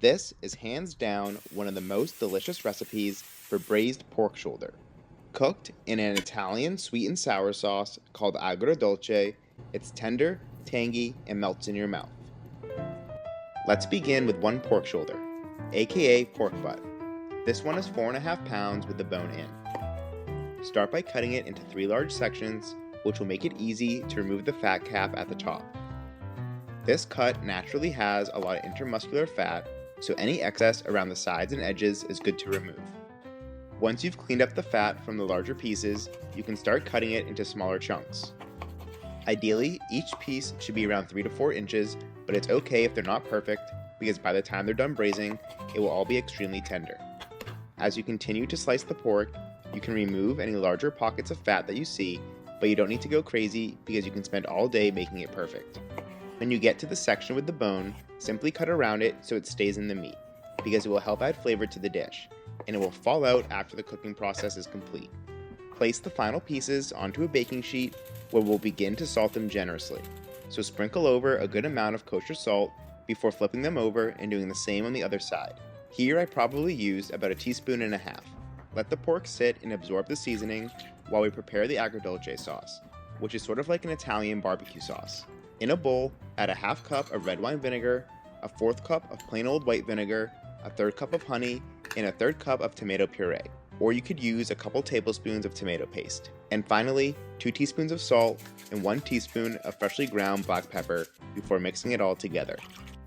This is hands down one of the most delicious recipes for braised pork shoulder. Cooked in an Italian sweet and sour sauce called Agrodolce, it's tender, tangy, and melts in your mouth. Let's begin with one pork shoulder, aka pork butt. This one is 4.5 pounds with the bone in. Start by cutting it into 3 large sections, which will make it easy to remove the fat cap at the top. This cut naturally has a lot of intermuscular fat, so any excess around the sides and edges is good to remove. Once you've cleaned up the fat from the larger pieces, you can start cutting it into smaller chunks. Ideally, each piece should be around 3 to 4 inches, but it's okay if they're not perfect, because by the time they're done braising, it will all be extremely tender. As you continue to slice the pork, you can remove any larger pockets of fat that you see, but you don't need to go crazy because you can spend all day making it perfect. When you get to the section with the bone, simply cut around it so it stays in the meat, because it will help add flavor to the dish, and it will fall out after the cooking process is complete. Place the final pieces onto a baking sheet where we'll begin to salt them generously. So sprinkle over a good amount of kosher salt before flipping them over and doing the same on the other side. Here I probably used about 1.5 teaspoons. Let the pork sit and absorb the seasoning while we prepare the Agrodolce sauce, which is sort of like an Italian barbecue sauce. In a bowl, add a 1/2 cup of red wine vinegar, a 1/4 cup of plain old white vinegar, a 1/3 cup of honey, and a 1/3 cup of tomato puree, or you could use a couple tablespoons of tomato paste. And finally, 2 teaspoons of salt and 1 teaspoon of freshly ground black pepper before mixing it all together.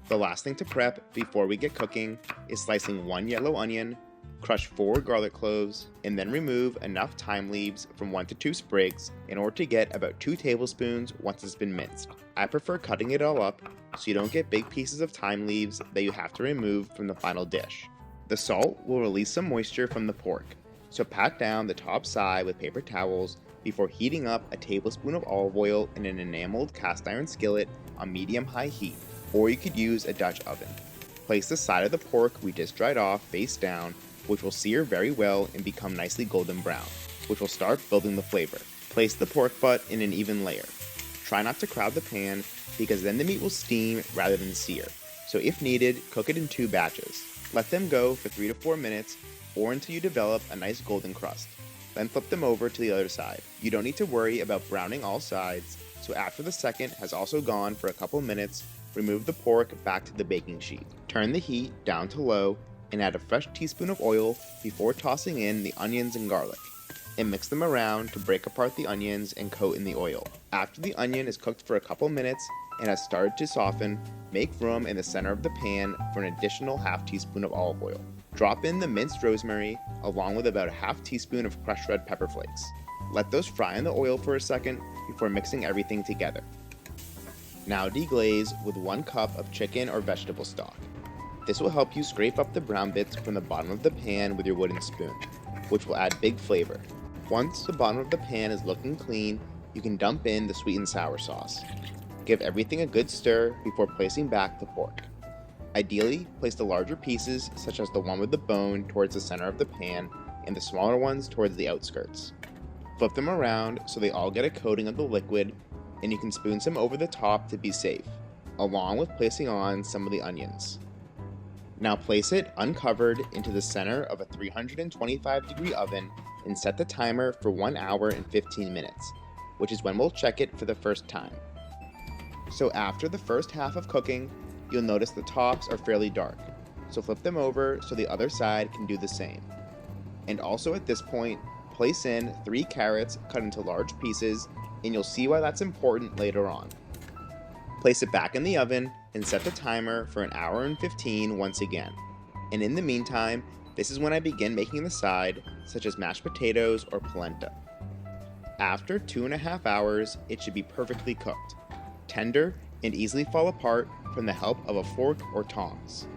The last thing to prep before we get cooking is slicing 1 yellow onion, crush 4 garlic cloves, and then remove enough thyme leaves from 1 to 2 sprigs in order to get about 2 tablespoons once it's been minced. I prefer cutting it all up so you don't get big pieces of thyme leaves that you have to remove from the final dish. The salt will release some moisture from the pork, so pat down the top side with paper towels before heating up a tablespoon of olive oil in an enameled cast iron skillet on medium-high heat, or you could use a Dutch oven. Place the side of the pork we just dried off face down, which will sear very well and become nicely golden brown, which will start building the flavor. Place the pork butt in an even layer. Try not to crowd the pan, because then the meat will steam rather than sear, so if needed, cook it in 2 batches. Let them go for 3 to 4 minutes, or until you develop a nice golden crust. Then flip them over to the other side. You don't need to worry about browning all sides, so after the second has also gone for a couple minutes, remove the pork back to the baking sheet. Turn the heat down to low and add a fresh teaspoon of oil before tossing in the onions and garlic, and mix them around to break apart the onions and coat in the oil. After the onion is cooked for a couple minutes and has started to soften, make room in the center of the pan for an additional 1/2 teaspoon of olive oil. Drop in the minced rosemary along with about 1/2 teaspoon of crushed red pepper flakes. Let those fry in the oil for a second before mixing everything together. Now deglaze with 1 cup of chicken or vegetable stock. This will help you scrape up the brown bits from the bottom of the pan with your wooden spoon, which will add big flavor. Once the bottom of the pan is looking clean, you can dump in the sweet and sour sauce. Give everything a good stir before placing back the pork. Ideally, place the larger pieces, such as the one with the bone, towards the center of the pan, and the smaller ones towards the outskirts. Flip them around so they all get a coating of the liquid, and you can spoon some over the top to be safe, along with placing on some of the onions. Now place it uncovered into the center of a 325-degree oven and set the timer for 1 hour and 15 minutes, which is when we'll check it for the first time. So after the first half of cooking, you'll notice the tops are fairly dark, so flip them over so the other side can do the same. And also at this point, place in 3 carrots cut into large pieces, and you'll see why that's important later on. Place it back in the oven and set the timer for 1 hour and 15 once again. And in the meantime, this is when I begin making the side, such as mashed potatoes or polenta. After 2.5 hours, it should be perfectly cooked, tender, and easily fall apart from the help of a fork or tongs.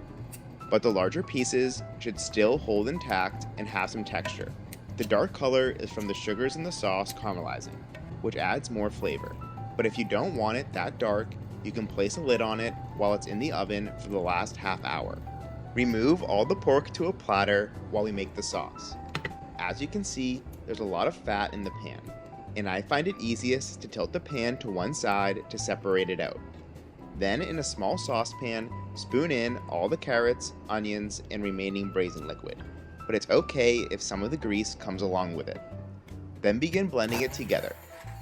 But the larger pieces should still hold intact and have some texture. The dark color is from the sugars in the sauce caramelizing, which adds more flavor. But if you don't want it that dark, you can place a lid on it while it's in the oven for the last half hour. Remove all the pork to a platter while we make the sauce. As you can see, there's a lot of fat in the pan, and I find it easiest to tilt the pan to one side to separate it out. Then in a small saucepan, spoon in all the carrots, onions, and remaining braising liquid, but it's okay if some of the grease comes along with it. Then begin blending it together,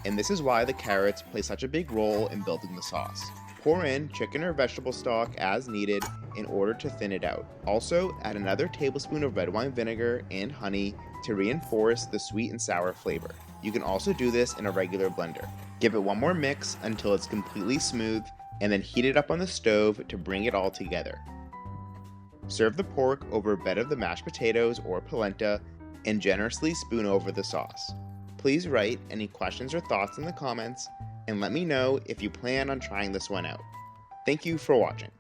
and this is why the carrots play such a big role in building the sauce. Pour in chicken or vegetable stock as needed in order to thin it out. Also, add another tablespoon of red wine vinegar and honey to reinforce the sweet and sour flavor. You can also do this in a regular blender. Give it one more mix until it's completely smooth, and then heat it up on the stove to bring it all together. Serve the pork over a bed of the mashed potatoes or polenta and generously spoon over the sauce. Please write any questions or thoughts in the comments and let me know if you plan on trying this one out. Thank you for watching.